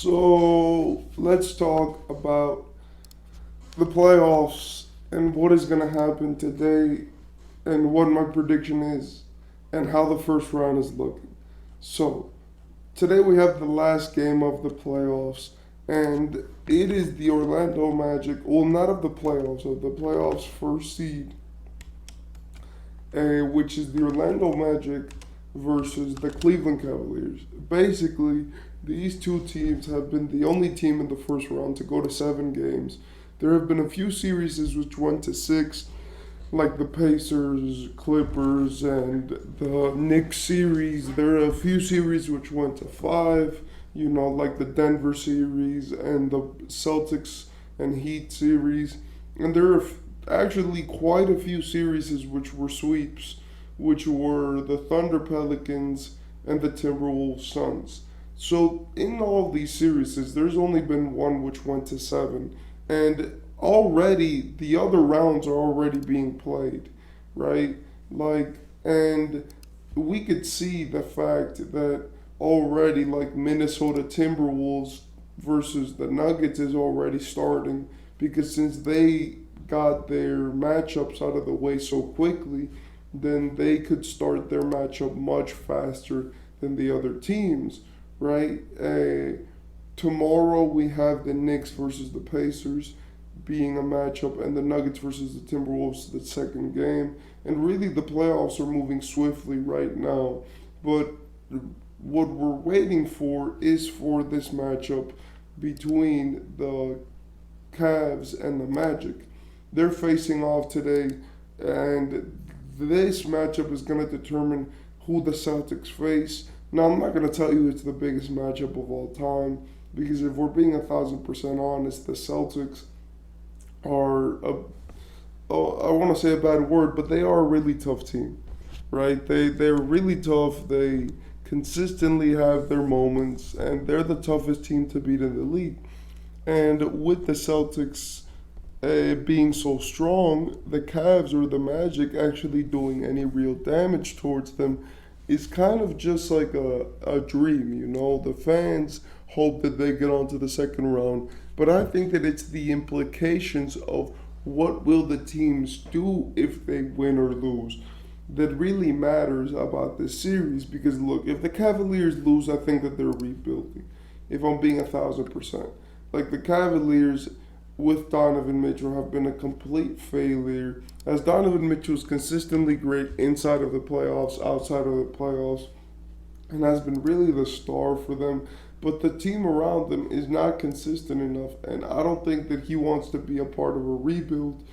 So let's talk about the playoffs and what is going to happen today and what my prediction is and how the first round is looking. So today we have the last game of the playoffs and it is the Orlando Magic, well, not of the playoffs, of the playoffs first seed, which is the Orlando Magic versus the Cleveland Cavaliers. Basically, these two teams have been the only team in the first round to go to 7 games. There have been a few series which went to 6, like the Pacers, Clippers, and the Knicks series. There are a few series which went to 5, like the Denver series and the Celtics and Heat series. And there are actually quite a few series which were sweeps, which were the Thunder Pelicans and the Timberwolves Suns. So in all these series, there's only been one which went to 7, and already the other rounds are already being played, right? And we could see the fact that already, like Minnesota Timberwolves versus the Nuggets is already starting because since they got their matchups out of the way so quickly, then they could start their matchup much faster than the other teams, right? Tomorrow we have the Knicks versus the Pacers being a matchup, and the Nuggets versus the Timberwolves the second game. And really, the playoffs are moving swiftly right now. But what we're waiting for is for this matchup between the Cavs and the Magic. They're facing off today, and this matchup is going to determine who the Celtics face. Now, I'm not going to tell you it's the biggest matchup of all time because if we're being 1,000% honest, the Celtics are I want to say a bad word, but they are a really tough team, right? They're really tough. They consistently have their moments, and they're the toughest team to beat in the league. And with the Celtics being so strong, the Cavs or the Magic actually doing any real damage towards them is kind of just like a dream. The fans hope that they get on to the second round, but I think that it's the implications of what will the teams do if they win or lose that really matters about this series. Because look, if the Cavaliers lose, I think that they're rebuilding. If I'm being 1,000%, like the Cavaliers with Donovan Mitchell have been a complete failure, as Donovan Mitchell is consistently great inside of the playoffs, outside of the playoffs, and has been really the star for them. But the team around them is not consistent enough, and I don't think that he wants to be a part of a rebuild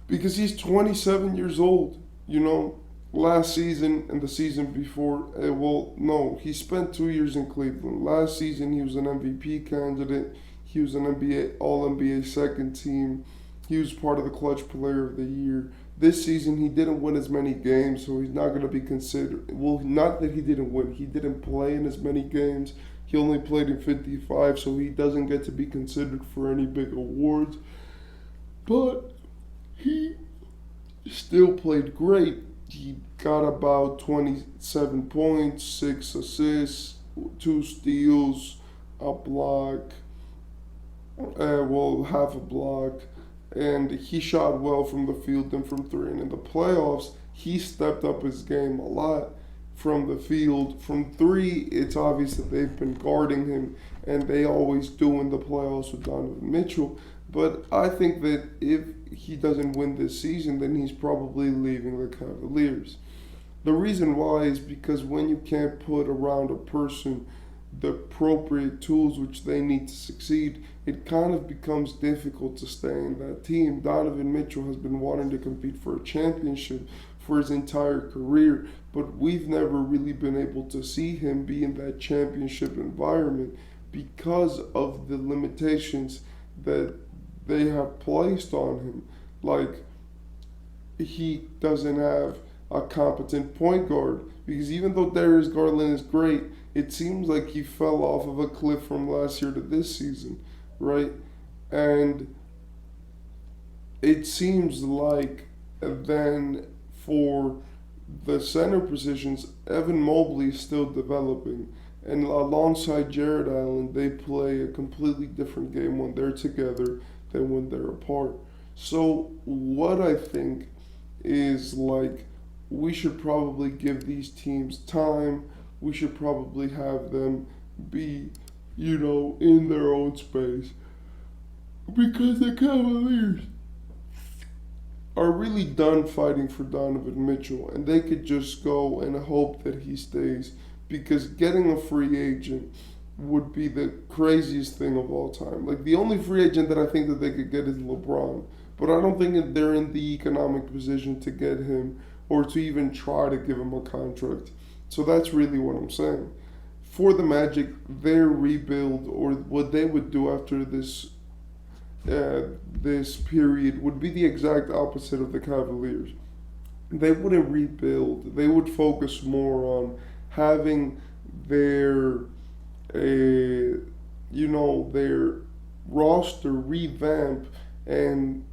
because he's 27 years old. Last season and the season before, no, he spent 2 years in Cleveland. Last season, he was an MVP candidate. He was an All NBA second team. He was part of the Clutch Player of the Year. This season, he didn't win as many games, so he's not going to be considered. Well, not that he didn't win. He didn't play in as many games. He only played in 55, so he doesn't get to be considered for any big awards. But he still played great. He got about 27 points, 6 assists, 2 steals, a block, half a block, and he shot well from the field and from 3. And in the playoffs, he stepped up his game a lot from the field. From 3, it's obvious that they've been guarding him, and they always do in the playoffs with Donovan Mitchell. But I think that if he doesn't win this season, then he's probably leaving the Cavaliers. The reason why is because when you can't put around a person the appropriate tools which they need to succeed, it kind of becomes difficult to stay in that team. Donovan Mitchell has been wanting to compete for a championship for his entire career, but we've never really been able to see him be in that championship environment because of the limitations that they have placed on him. Like, he doesn't have a competent point guard because even though Darius Garland is great, it seems like he fell off of a cliff from last year to this season, right? And it seems like then for the center positions, Evan Mobley is still developing. And alongside Jared Allen, they play a completely different game when they're together than when they're apart. So, what I think is like we should probably give these teams time. We should probably have them be, in their own space. Because the Cavaliers are really done fighting for Donovan Mitchell, and they could just go and hope that he stays because getting a free agent would be the craziest thing of all time. Like the only free agent that I think that they could get is LeBron, but I don't think that they're in the economic position to get him or to even try to give him a contract. So that's really what I'm saying. For the Magic, their rebuild or what they would do after this period would be the exact opposite of the Cavaliers. They wouldn't rebuild. They would focus more on having their, their roster revamp and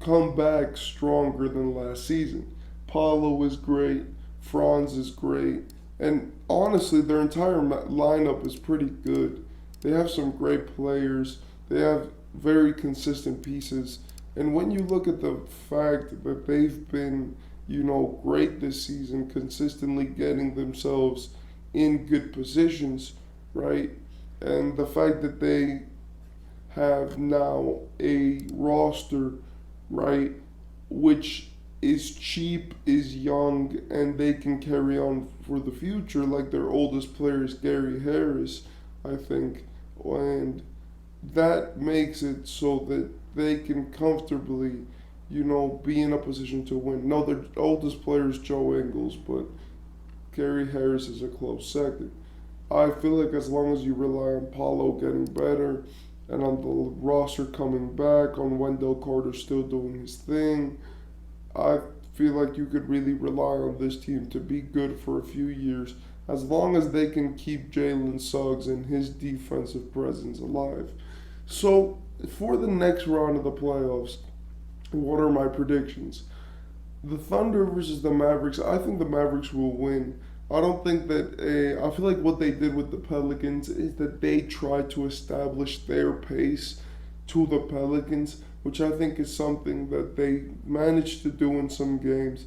come back stronger than last season. Paulo is great. Franz is great. And honestly, their entire lineup is pretty good. They have some great players. They have very consistent pieces. And when you look at the fact that they've been, great this season, consistently getting themselves in good positions, right? And the fact that they have now a roster, right, which is cheap, is young, and they can carry on for the future. Like their oldest player is Gary Harris, I think, and that makes it so that they can comfortably, be in a position to win. No, their oldest player is Joe Ingles, but Gary Harris is a close second. I feel like as long as you rely on Paulo getting better and on the roster coming back, on Wendell Carter still doing his thing, I feel like you could really rely on this team to be good for a few years as long as they can keep Jalen Suggs and his defensive presence alive. So, for the next round of the playoffs, what are my predictions? The Thunder versus the Mavericks, I think the Mavericks will win. I don't think that I feel like what they did with the Pelicans is that they tried to establish their pace to the Pelicans, which I think is something that they managed to do in some games,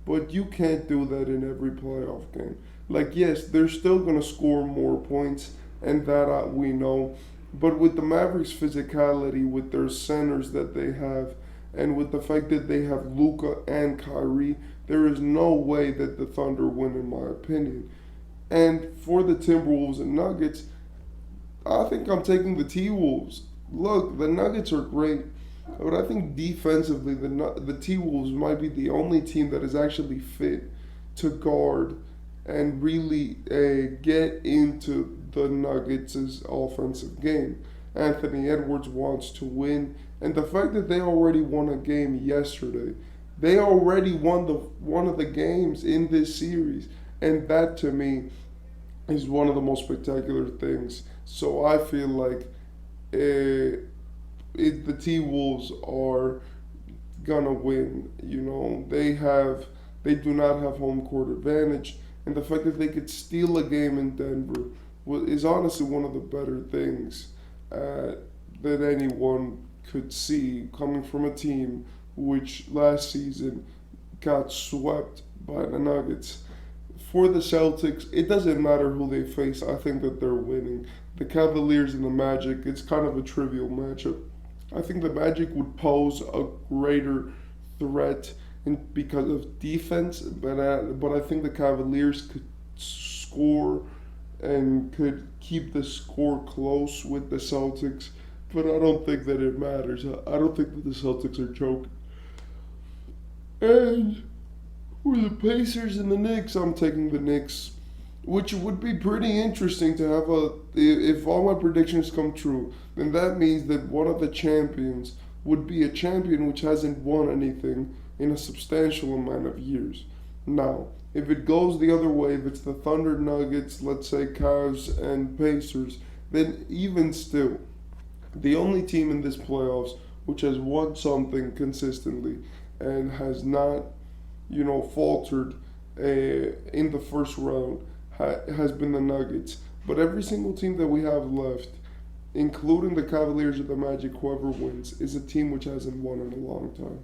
but you can't do that in every playoff game. Like, yes, they're still going to score more points, and that we know, but with the Mavericks' physicality, with their centers that they have, and with the fact that they have Luka and Kyrie, there is no way that the Thunder win, in my opinion. And for the Timberwolves and Nuggets, I think I'm taking the T-Wolves. Look, the Nuggets are great, but I think defensively, the T-Wolves might be the only team that is actually fit to guard and really get into the Nuggets' offensive game. Anthony Edwards wants to win, and the fact that they already won a game yesterday, they already won one of the games in this series, and that to me is one of the most spectacular things. So I feel like the T-Wolves are gonna win. They do not have home court advantage, and the fact that they could steal a game in Denver is honestly one of the better things that anyone could see coming from a team which last season got swept by the Nuggets. For the Celtics, it doesn't matter who they face. I think that they're winning. The Cavaliers and the Magic, it's kind of a trivial matchup. I think the Magic would pose a greater threat because of defense, but I think the Cavaliers could score and could keep the score close with the Celtics, but I don't think that it matters. I don't think that the Celtics are choking. And for the Pacers and the Knicks, I'm taking the Knicks, which would be pretty interesting to have if all my predictions come true, then that means that one of the champions would be a champion which hasn't won anything in a substantial amount of years. Now, if it goes the other way, if it's the Thunder, Nuggets, let's say Cavs and Pacers, then even still, the only team in this playoffs which has won something consistently and has not, faltered in the first round has been the Nuggets. But every single team that we have left, including the Cavaliers or the Magic, whoever wins, is a team which hasn't won in a long time.